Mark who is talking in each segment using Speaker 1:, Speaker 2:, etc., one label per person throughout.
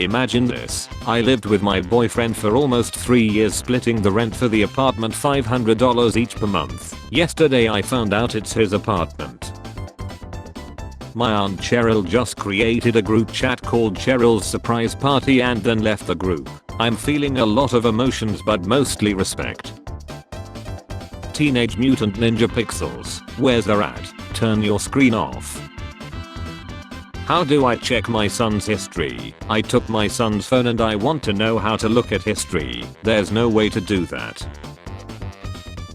Speaker 1: Imagine this. I lived with my boyfriend for almost 3 years, splitting the rent for the apartment $500 each per month. Yesterday I found out it's his apartment. My aunt Cheryl just created a group chat called Cheryl's Surprise Party and then left the group. I'm feeling a lot of emotions but mostly respect. Teenage Mutant Ninja Pixels, where's the rat? Turn your screen off. How do I check my son's history? I took my son's phone and I want to know how to look at history. There's no way to do that.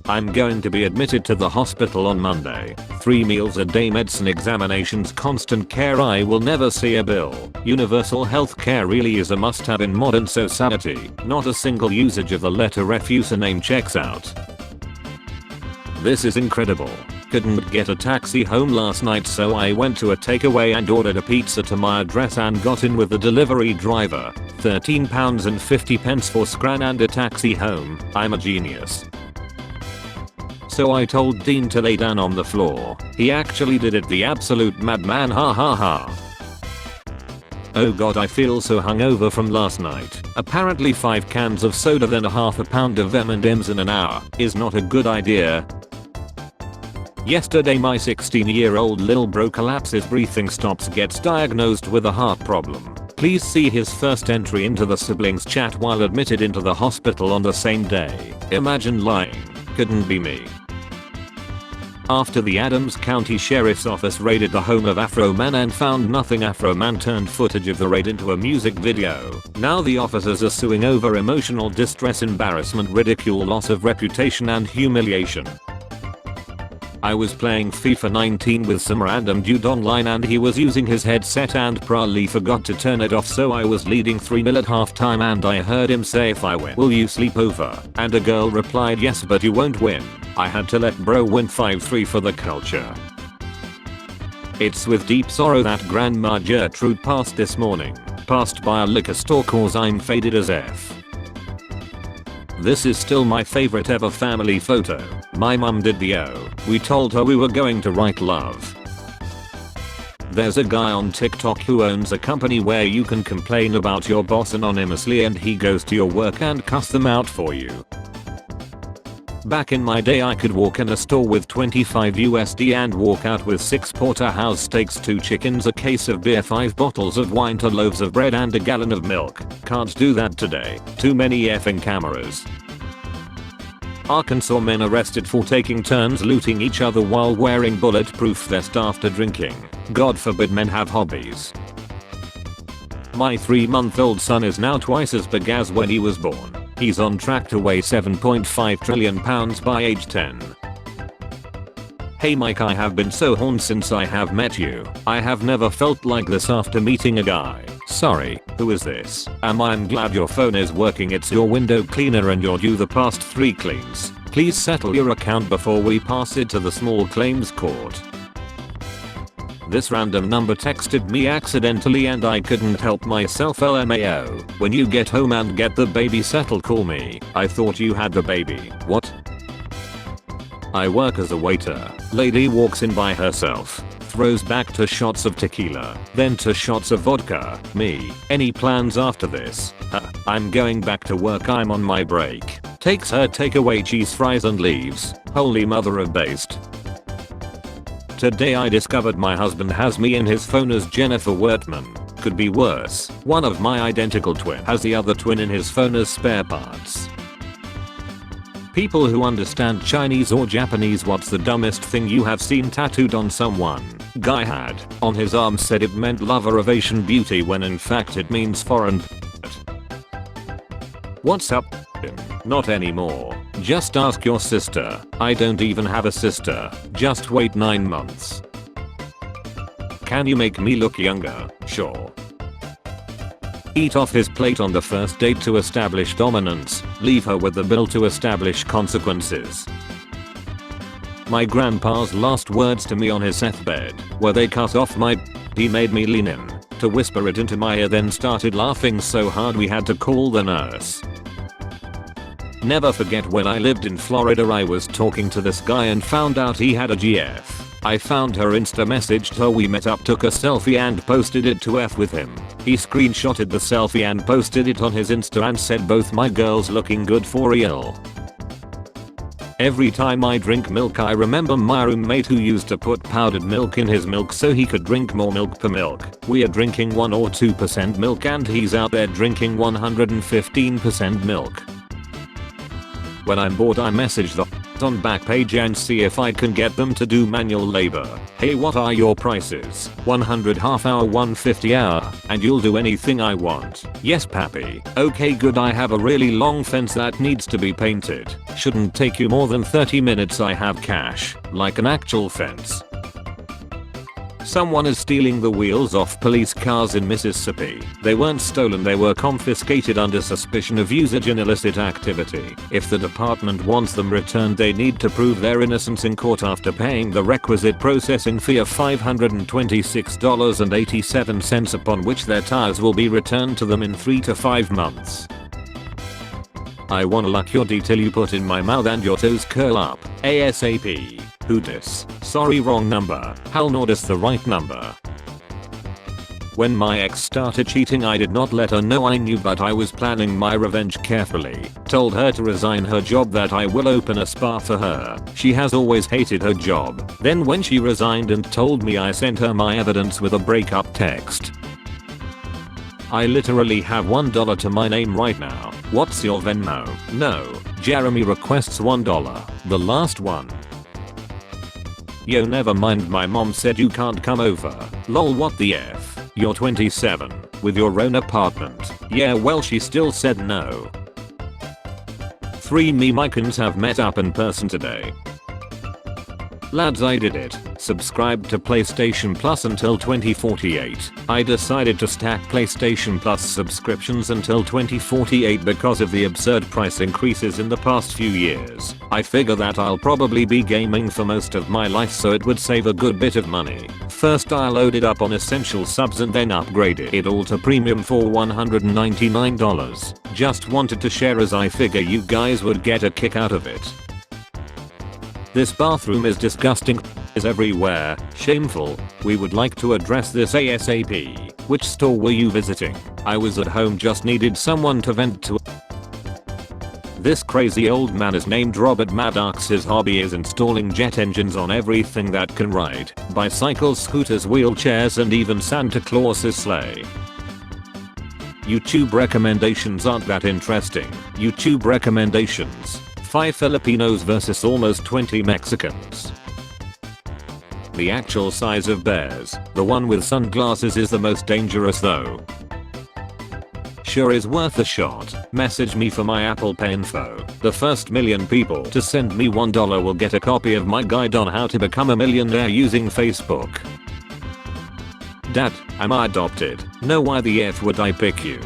Speaker 1: I'm going to be admitted to the hospital on Monday. 3 meals a day, medicine, examinations, constant care. I will never see a bill. Universal health care really is a must-have in modern society. Not a single usage of the letter F username checks out. This is incredible. Couldn't get a taxi home last night, so I went to a takeaway and ordered a pizza to my address and got in with the delivery driver. £13.50 for scran and a taxi home. I'm a genius. So I told Dean to lay down on the floor. He actually did it, the absolute madman, ha ha ha. Oh god, I feel so hungover from last night. Apparently 5 cans of soda then a half a pound of M&Ms in an hour is not a good idea. Yesterday my 16-year-old little bro collapses, breathing stops, gets diagnosed with a heart problem. Please see his first entry into the siblings chat while admitted into the hospital on the same day. Imagine lying. Couldn't be me. After the Adams County Sheriff's Office raided the home of Afro Man and found nothing, Afro Man turned footage of the raid into a music video. Now the officers are suing over emotional distress, embarrassment, ridicule, loss of reputation and humiliation. I was playing FIFA 19 with some random dude online and he was using his headset and probably forgot to turn it off, so I was leading 3-0 at halftime and I heard him say, "If I win, will you sleep over?" And a girl replied, "Yes, but you won't win." I had to let bro win 5-3 for the culture. It's with deep sorrow that Grandma Gertrude passed this morning. Passed by a liquor store cause I'm faded as F. This is still my favorite ever family photo. My mum did the O. We told her we were going to write love. There's a guy on TikTok who owns a company where you can complain about your boss anonymously and he goes to your work and cuss them out for you. Back in my day I could walk in a store with 25 USD and walk out with 6 porterhouse steaks, 2 chickens, a case of beer, 5 bottles of wine, 2 loaves of bread and a gallon of milk. Can't do that today. Too many effing cameras. Arkansas men arrested for taking turns looting each other while wearing bulletproof vests after drinking. God forbid men have hobbies. My 3-month-old son is now twice as big as when he was born. He's on track to weigh 7.5 trillion pounds by age 10. Hey Mike, I have been so horned since I have met you. I have never felt like this after meeting a guy. Sorry, who is this? I'm glad your phone is working. It's your window cleaner and you're due the past 3 cleans. Please settle your account before we pass it to the small claims court. This random number texted me accidentally and I couldn't help myself, LMAO. When you get home and get the baby settled, call me. I thought you had the baby. What? I work as a waiter. Lady walks in by herself. Throws back 2 shots of tequila. Then 2 shots of vodka. Me. Any plans after this? I'm going back to work. I'm on my break. Takes her takeaway cheese fries and leaves. Holy mother of based. Today I discovered my husband has me in his phone as Jennifer Wertman. Could be worse. One of my identical twin has the other twin in his phone as spare parts. People who understand Chinese or Japanese, what's the dumbest thing you have seen tattooed on someone? Guy had on his arm said it meant lover of Asian beauty when in fact it means foreign. What's up? Not anymore. Just ask your sister. I don't even have a sister. Just wait 9 months. Can you make me look younger? Sure. Eat off his plate on the first date to establish dominance. Leave her with the bill to establish consequences. My grandpa's last words to me on his deathbed were, "They cut off my He made me lean in to whisper it into my ear, then started laughing so hard we had to call the nurse." Never forget when I lived in Florida, I was talking to this guy and found out he had a GF. I found her Insta, messaged her, we met up, took a selfie and posted it to F with him. He screenshotted the selfie and posted it on his Insta and said both my girls looking good for real. Every time I drink milk I remember my roommate who used to put powdered milk in his milk so he could drink more milk per milk. We are drinking 1 or 2% milk and he's out there drinking 115% milk. When I'm bored I message the on Backpage and see if I can get them to do manual labor. Hey, what are your prices? 100 half hour, 150 hour, and you'll do anything I want. Yes pappy. Okay good, I have a really long fence that needs to be painted. Shouldn't take you more than 30 minutes, I have cash. Like an actual fence. Someone is stealing the wheels off police cars in Mississippi. They weren't stolen, they were confiscated under suspicion of usage in illicit activity. If the department wants them returned they need to prove their innocence in court after paying the requisite processing fee of $526.87, upon which their tires will be returned to them in 3 to 5 months. I wanna lick your D till you put in my mouth and your toes curl up. ASAP. Who dis? Sorry, wrong number. Hell no, dis the right number. When my ex started cheating I did not let her know I knew, but I was planning my revenge carefully. Told her to resign her job, that I will open a spa for her. She has always hated her job. Then when she resigned and told me, I sent her my evidence with a breakup text. I literally have $1 to my name right now. What's your Venmo? No. Jeremy requests $1. The last one. Yo, never mind, my mom said you can't come over. Lol, what the F? You're 27, with your own apartment. Yeah, well she still said no. 3 meme icons have met up in person today. Lads, I did it. Subscribed to PlayStation Plus until 2048. I decided to stack PlayStation Plus subscriptions until 2048 because of the absurd price increases in the past few years. I figure that I'll probably be gaming for most of my life, so it would save a good bit of money. First I loaded up on essential subs and then upgraded it all to premium for $199. Just wanted to share as I figure you guys would get a kick out of it. This bathroom is disgusting, is everywhere, shameful. We would like to address this ASAP. Which store were you visiting? I was at home, just needed someone to vent to. This crazy old man is named Robert Maddox. His hobby is installing jet engines on everything that can ride. Bicycles, scooters, wheelchairs, and even Santa Claus's sleigh. YouTube recommendations aren't that interesting. YouTube recommendations. 5 Filipinos versus almost 20 Mexicans. The actual size of bears. The one with sunglasses is the most dangerous though. Sure is worth a shot. Message me for my Apple Pay info. The first million people to send me $1 will get a copy of my guide on how to become a millionaire using Facebook. Dad, am I adopted? No, why the F would I pick you?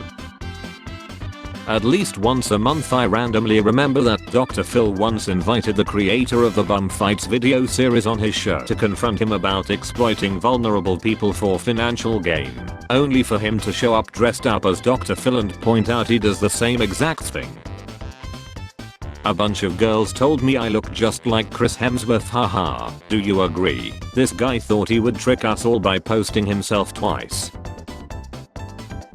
Speaker 1: At least once a month I randomly remember that Dr. Phil once invited the creator of the Bum Fights video series on his show to confront him about exploiting vulnerable people for financial gain, only for him to show up dressed up as Dr. Phil and point out he does the same exact thing. A bunch of girls told me I look just like Chris Hemsworth, haha. Do you agree? This guy thought he would trick us all by posting himself twice.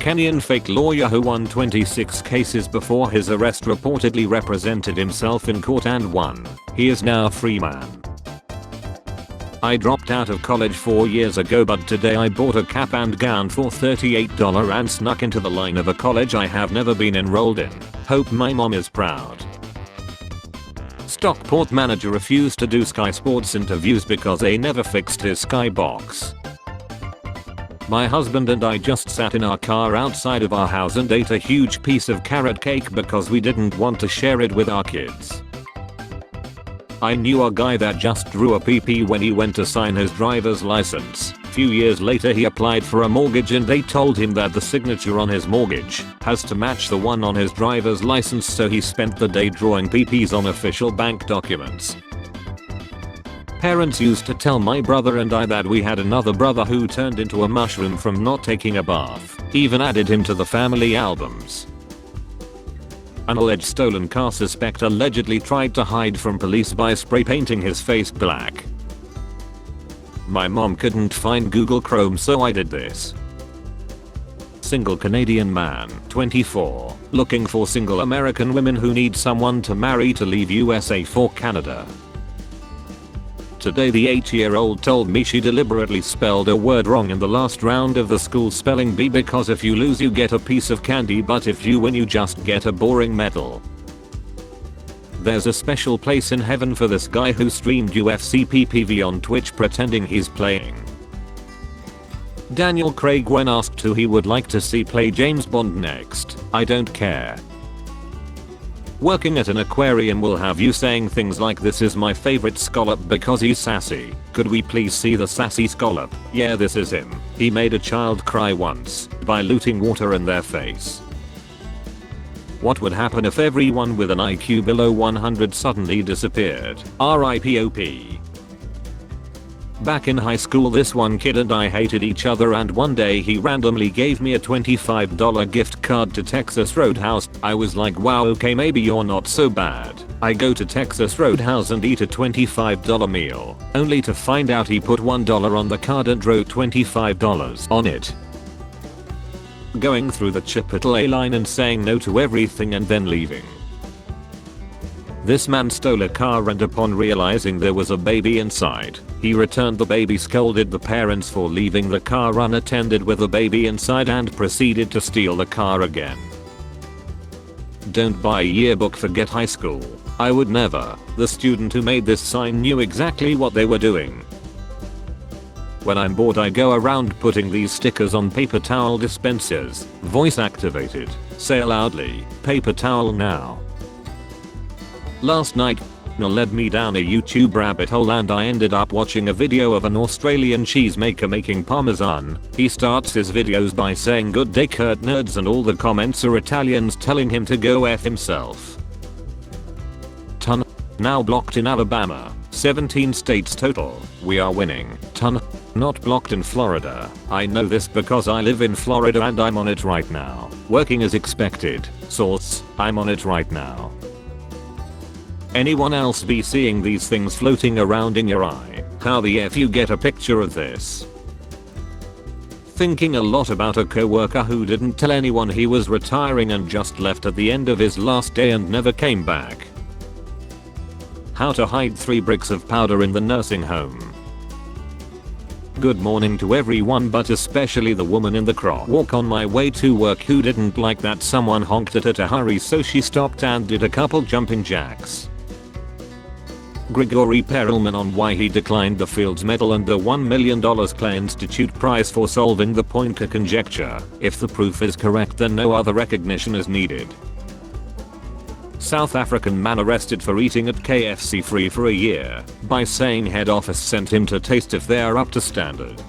Speaker 1: Kenyan fake lawyer who won 26 cases before his arrest reportedly represented himself in court and won. He is now a free man. I dropped out of college 4 years ago, but today I bought a cap and gown for $38 and snuck into the line of a college I have never been enrolled in. Hope my mom is proud. Stockport manager refused to do Sky Sports interviews because they never fixed his Skybox. My husband and I just sat in our car outside of our house and ate a huge piece of carrot cake because we didn't want to share it with our kids. I knew a guy that just drew a PP when he went to sign his driver's license. Few years later he applied for a mortgage and they told him that the signature on his mortgage has to match the one on his driver's license, so he spent the day drawing PPs on official bank documents. Parents used to tell my brother and I that we had another brother who turned into a mushroom from not taking a bath. Even added him to the family albums. An alleged stolen car suspect allegedly tried to hide from police by spray painting his face black. My mom couldn't find Google Chrome, so I did this. Single Canadian man, 24, looking for single American women who need someone to marry to leave USA for Canada. Today the 8-year-old told me she deliberately spelled a word wrong in the last round of the school spelling bee because if you lose you get a piece of candy, but if you win you just get a boring medal. There's a special place in heaven for this guy who streamed UFC PPV on Twitch pretending he's playing. Daniel Craig when asked who he would like to see play James Bond next, I don't care. Working at an aquarium will have you saying things like, this is my favorite scallop because he's sassy. Could we please see the sassy scallop? Yeah, this is him. He made a child cry once by looting water in their face. What would happen if everyone with an IQ below 100 suddenly disappeared? RIPOP. Back in high school this one kid and I hated each other, and one day he randomly gave me a $25 gift card to Texas Roadhouse. I was like, wow, okay, maybe you're not so bad. I go to Texas Roadhouse and eat a $25 meal, only to find out he put $1 on the card and wrote $25 on it. Going through the Chipotle line and saying no to everything and then leaving. This man stole a car and upon realizing there was a baby inside, he returned the baby, scolded the parents for leaving the car unattended with a baby inside, and proceeded to steal the car again. Don't buy a yearbook, forget high school. I would never. The student who made this sign knew exactly what they were doing. When I'm bored I go around putting these stickers on paper towel dispensers. Voice activated. Say loudly, paper towel now. Last night led me down a YouTube rabbit hole and I ended up watching a video of an Australian cheesemaker making parmesan. He starts his videos by saying good day Kurt nerds and all the comments are Italians telling him to go F himself. Ton. Now blocked in Alabama. 17 states total. We are winning. Ton. Not blocked in Florida. I know this because I live in Florida and I'm on it right now. Working as expected. Source, I'm on it right now. Anyone else be seeing these things floating around in your eye? How the F you get a picture of this? Thinking a lot about a coworker who didn't tell anyone he was retiring and just left at the end of his last day and never came back. How to hide 3 bricks of powder in the nursing home. Good morning to everyone, but especially the woman in the crop walk on my way to work who didn't like that someone honked at her to hurry, so she stopped and did a couple jumping jacks. Grigory Perelman on why he declined the Fields Medal and the $1 million Clay Institute Prize for solving the Pointer conjecture. If the proof is correct then no other recognition is needed. South African man arrested for eating at KFC free for a year by saying head office sent him to taste if they are up to standard.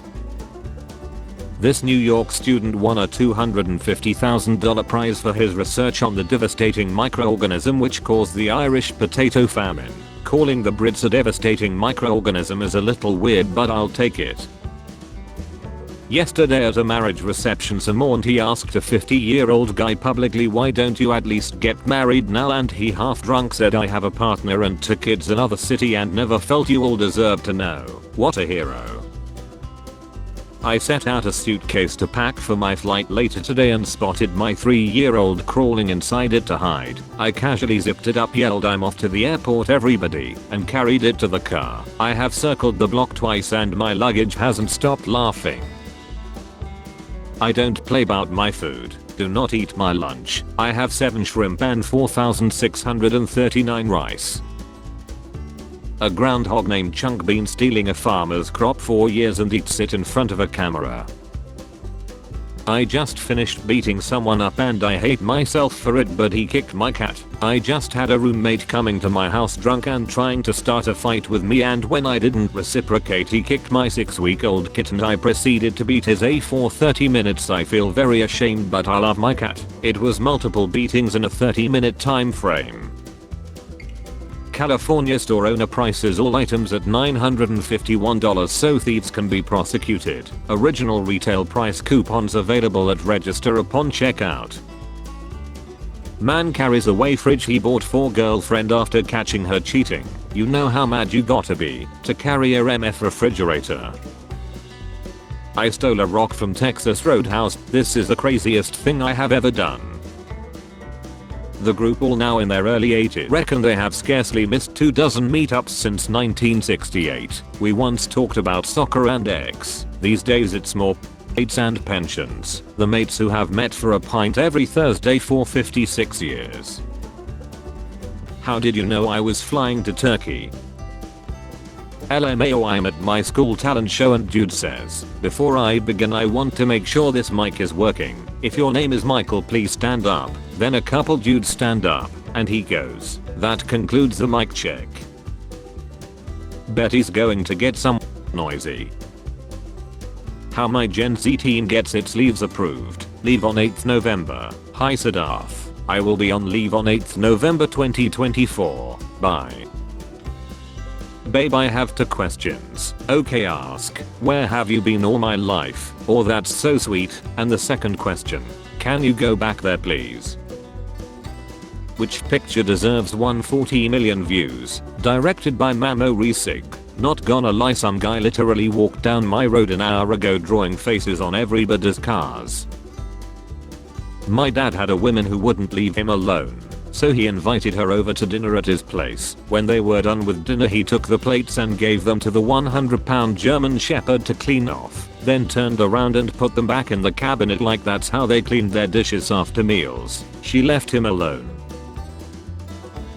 Speaker 1: This New York student won a $250,000 prize for his research on the devastating microorganism which caused the Irish potato famine. Calling the Brits a devastating microorganism is a little weird, but I'll take it. Yesterday at a marriage reception some auntie asked a 50-year-old guy publicly, why don't you at least get married now, and he half drunk said, I have a partner and 2 kids another city and never felt you all deserve to know. What a hero. I set out a suitcase to pack for my flight later today and spotted my 3-year-old crawling inside it to hide. I casually zipped it up, yelled I'm off to the airport everybody, and carried it to the car. I have circled the block twice and my luggage hasn't stopped laughing. I don't play about my food. Do not eat my lunch. I have 7 shrimp and 4,639 rice. A groundhog named Chunk been stealing a farmer's crop for years and eats it in front of a camera. I just finished beating someone up and I hate myself for it, but he kicked my cat. I just had a roommate coming to my house drunk and trying to start a fight with me, and when I didn't reciprocate he kicked my 6-week-old kitten. I proceeded to beat his ass for 30 minutes. I feel very ashamed, but I love my cat. It was multiple beatings in a 30-minute time frame. California store owner prices all items at $951 so thieves can be prosecuted. Original retail price coupons available at register upon checkout. Man carries away fridge he bought for girlfriend after catching her cheating. You know how mad you gotta be to carry a MF refrigerator. I stole a rock from Texas Roadhouse. This is the craziest thing I have ever done. The group, all now in their early 80s, reckon they have scarcely missed 24 meetups since 1968. We once talked about soccer and X. These days it's more mates and pensions. The mates who have met for a pint every Thursday for 56 years. How did you know I was flying to Turkey? LMAO, I'm at my school talent show and dude says, before I begin I want to make sure this mic is working. If your name is Michael, please stand up. Then a couple dudes stand up and he goes, that concludes the mic check. Bet he's going to get some noisy. How my Gen Z team gets its leaves approved. Leave on 8th November. Hi Siddharth. I will be on leave on 8th November 2024. Bye. Babe, I have 2 questions. Okay, ask, where have you been all my life? Or that's so sweet. And the second question, can you go back there please? Which picture deserves 140 million views? Directed by Mamo Resig. Not gonna lie, some guy literally walked down my road an hour ago drawing faces on everybody's cars. My dad had a woman who wouldn't leave him alone. So he invited her over to dinner at his place. When they were done with dinner, he took the plates and gave them to the 100-pound German Shepherd to clean off, then turned around and put them back in the cabinet like that's how they cleaned their dishes after meals. She left him alone.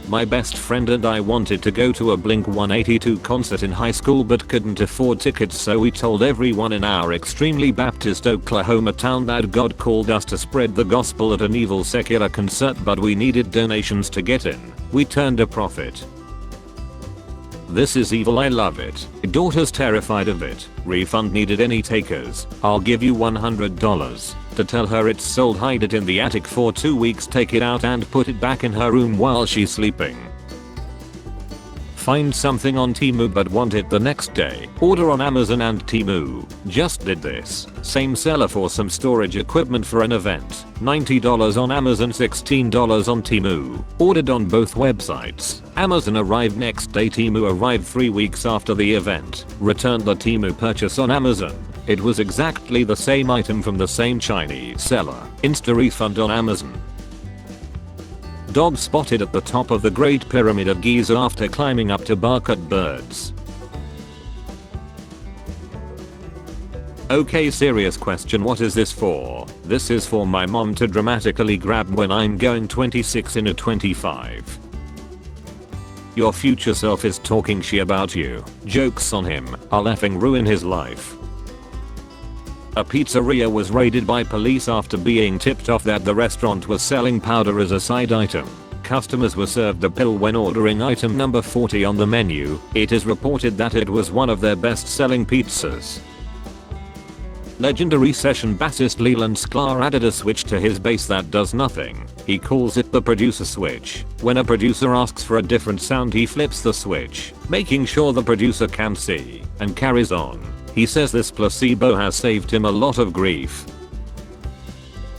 Speaker 1: My best friend and I wanted to go to a Blink-182 concert in high school but couldn't afford tickets, so we told everyone in our extremely Baptist Oklahoma town that God called us to spread the gospel at an evil secular concert, but we needed donations to get in. We turned a profit. This is evil, I love it. Daughter's terrified of it. Refund needed, any takers? I'll give you $100. To tell her it's sold, hide it in the attic for 2 weeks, take it out and put it back in her room while she's sleeping. Find something on Temu but want it the next day. Order on Amazon and Temu. Just did this. Same seller for some storage equipment for an event. $90 on Amazon, $16 on Temu. Ordered on both websites. Amazon arrived next day, Temu arrived 3 weeks after the event. Returned the Temu purchase on Amazon. It was exactly the same item from the same Chinese seller. Insta refund on Amazon. Dog spotted at the top of the Great Pyramid of Giza after climbing up to bark at birds. Okay, serious question, what is this for? This is for my mom to dramatically grab when I'm going 26 in a 25. Your future self is talking shit about you. Jokes on him. I'll effing ruin his life. A pizzeria was raided by police after being tipped off that the restaurant was selling powder as a side item. Customers were served the pill when ordering item number 40 on the menu. It is reported that it was one of their best-selling pizzas. Legendary session bassist Leland Sklar added a switch to his bass that does nothing. He calls it the producer switch. When a producer asks for a different sound, he flips the switch, making sure the producer can see, and carries on. He says this placebo has saved him a lot of grief.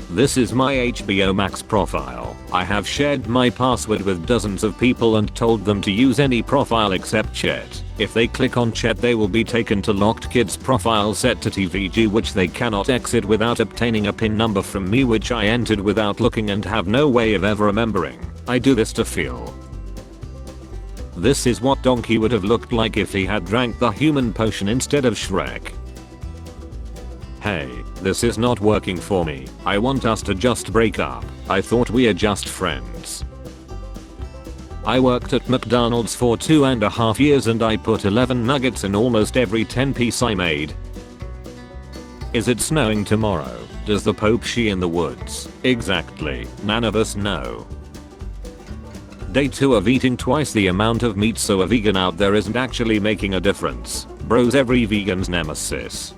Speaker 1: This is my HBO Max profile. I have shared my password with dozens of people and told them to use any profile except Chet. If they click on Chet, they will be taken to locked kids profile set to TVG, which they cannot exit without obtaining a PIN number from me, which I entered without looking and have no way of ever remembering. I do this to feel. This is what Donkey would have looked like if he had drank the human potion instead of Shrek. Hey, this is not working for me. I want us to just break up. I thought we are just friends. I worked at McDonald's for 2.5 years and I put 11 nuggets in almost every 10 piece I made. Is it snowing tomorrow? Does the Pope she in the woods? Exactly. None of us know. Day 2 of eating twice the amount of meat, so a vegan out there isn't actually making a difference. Bro's every vegan's nemesis.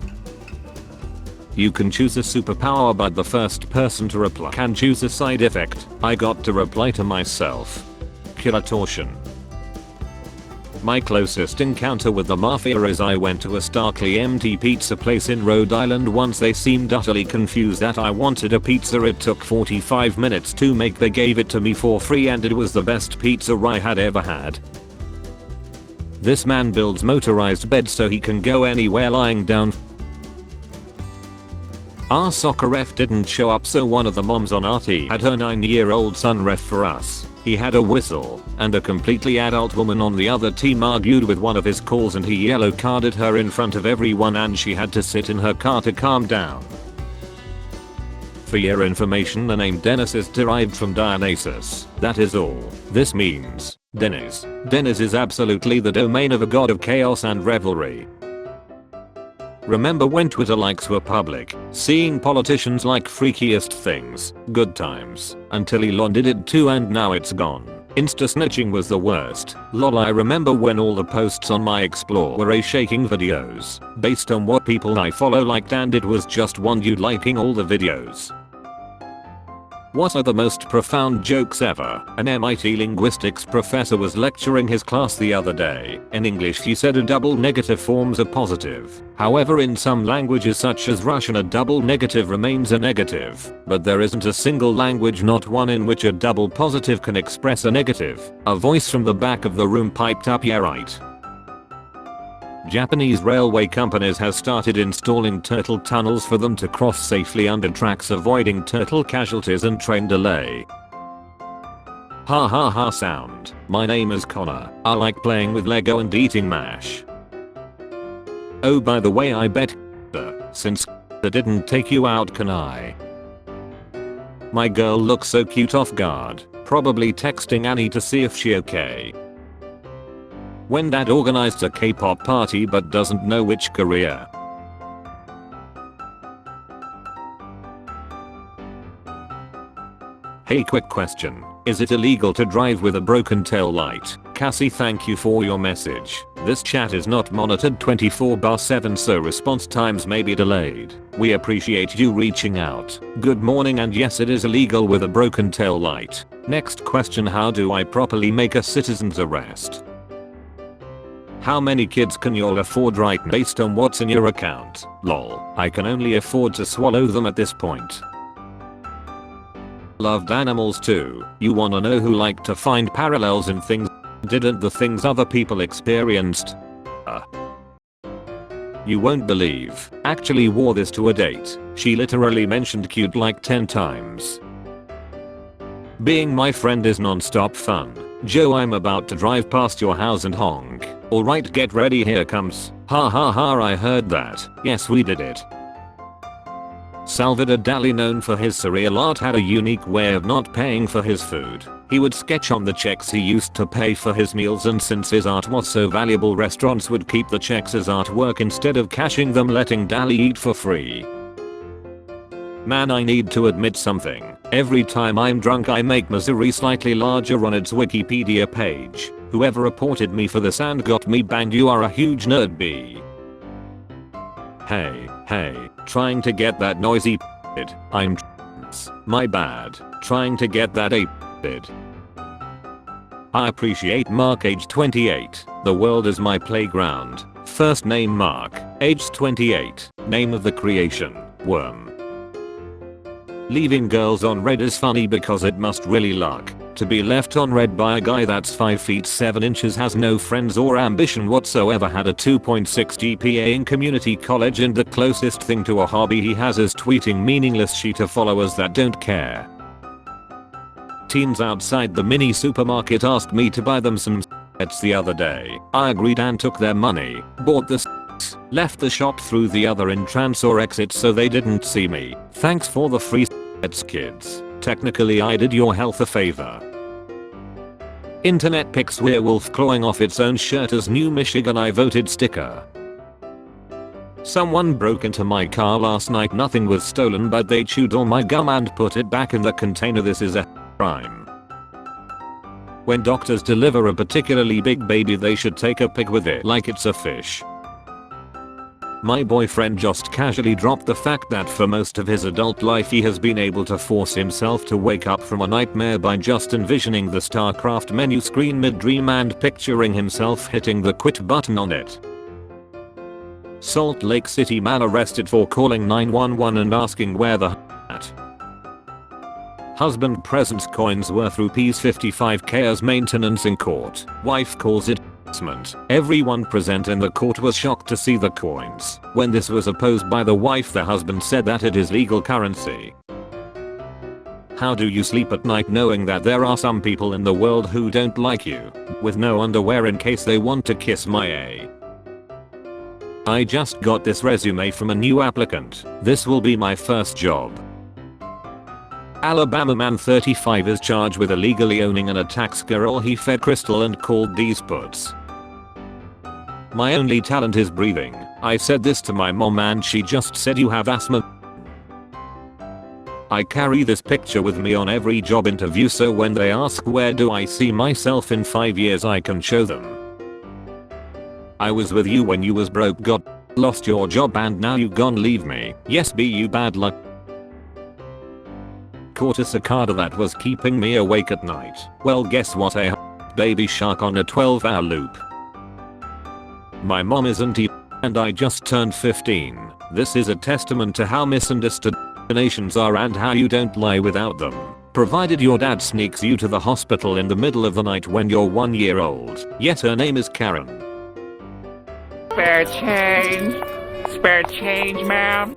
Speaker 1: You can choose a superpower, but the first person to reply can choose a side effect. I got to reply to myself. Killer torsion. My closest encounter with the mafia is I went to a starkly empty pizza place in Rhode Island once. They seemed utterly confused that I wanted a pizza. It took 45 minutes to make. They gave it to me for free and it was the best pizza I had ever had. This man builds motorized beds so he can go anywhere lying down. Our soccer ref didn't show up, so one of the moms on our team had her 9-year-old son ref for us. He had a whistle, and a completely adult woman on the other team argued with one of his calls and he yellow carded her in front of everyone and she had to sit in her car to calm down. For your information, the name Dennis is derived from Dionysus. That is all. This means Dennis. Dennis is absolutely the domain of a god of chaos and revelry. Remember when Twitter likes were public, seeing politicians like freakiest things, good times, until Elon did it too and now it's gone. Insta snitching was the worst. Lol, I remember when all the posts on my Explore were shaking videos, based on what people I follow liked, and it was just one dude liking all the videos. What are the most profound jokes ever? An MIT linguistics professor was lecturing his class the other day. In English he said a double negative forms a positive. However, in some languages such as Russian a double negative remains a negative. But there isn't a single language, not one, in which a double positive can express a negative. A voice from the back of the room piped up, yeah right. Japanese railway companies has started installing turtle tunnels for them to cross safely under tracks, avoiding turtle casualties and train delay. Ha ha ha sound. My name is Connor. I like playing with Lego and eating mash. Oh, by the way, I bet since I didn't take you out, can I? My girl looks so cute off guard. Probably texting Annie to see if she okay. When dad organized a K-pop party but doesn't know which career. Hey, quick question. Is it illegal to drive with a broken tail light? Cassie, thank you for your message. This chat is not monitored 24/7, so response times may be delayed. We appreciate you reaching out. Good morning, and yes, it is illegal with a broken tail light. Next question. How do I properly make a citizen's arrest? How many kids can y'all afford right now based on what's in your account? Lol, I can only afford to swallow them at this point. Loved animals too. You wanna know who liked to find parallels in things? Didn't the things other people experienced? You won't believe. Actually wore this to a date. She literally mentioned cute like 10 times. Being my friend is non-stop fun. Joe, I'm about to drive past your house and honk. Alright, get ready, here comes. Ha ha ha, I heard that. Yes, we did it. Salvador Dali, known for his surreal art, had a unique way of not paying for his food. He would sketch on the checks he used to pay for his meals, and since his art was so valuable, restaurants would keep the checks as artwork instead of cashing them, letting Dali eat for free. Man, I need to admit something. Every time I'm drunk I make Missouri slightly larger on its Wikipedia page. Whoever reported me for this and got me banned, you are a huge nerd B. Hey, trying to get that noisy I'm my bad. Trying to get that I appreciate Mark, age 28. The world is my playground. First name Mark, age 28. Name of the creation, worm. Leaving girls on red is funny because it must really luck to be left on red by a guy that's 5 feet 7 inches, has no friends or ambition whatsoever, had a 2.6 GPA in community college, and the closest thing to a hobby he has is tweeting meaningless shit to followers that don't care. Teens outside the mini supermarket asked me to buy them some s***ets the other day. I agreed and took their money, bought the s***ets, left the shop through the other entrance or exit so they didn't see me. Thanks for the free s***ets, kids. Technically I did your health a favor. Internet pics werewolf clawing off its own shirt as new Michigan I voted sticker. Someone broke into my car last night. Nothing was stolen, but they chewed all my gum and put it back in the container. This is a crime. When doctors deliver a particularly big baby, they should take a pic with it like it's a fish. My boyfriend just casually dropped the fact that for most of his adult life he has been able to force himself to wake up from a nightmare by just envisioning the StarCraft menu screen mid-dream and picturing himself hitting the quit button on it. Salt Lake City man arrested for calling 911 and asking where the at. Husband presents coins worth rupees 55k as maintenance in court. Wife calls it harassment. Everyone present in the court was shocked to see the coins. When this was opposed by the wife, the husband said that it is legal currency. How do you sleep at night knowing that there are some people in the world who don't like you, with no underwear in case they want to kiss my A? I just got this resume from a new applicant. This will be my first job. Alabama man 35 is charged with illegally owning an attack squirrel he fed crystal and called these puts. My only talent is breathing. I said this to my mom and she just said you have asthma. I carry this picture with me on every job interview so when they ask where do I see myself in 5 years I can show them. I was with you when you was broke, got lost your job and now you gon' leave me. Yes, be you bad luck. Caught a cicada that was keeping me awake at night. Well, guess what, a baby shark on a 12-hour loop. My mom isn't and I just turned 15. This is a testament to how misunderstood nations are and how you don't lie without them. Provided your dad sneaks you to the hospital in the middle of the night when you're 1 year old. Yet her name is Karen.
Speaker 2: Spare change. Spare change, ma'am.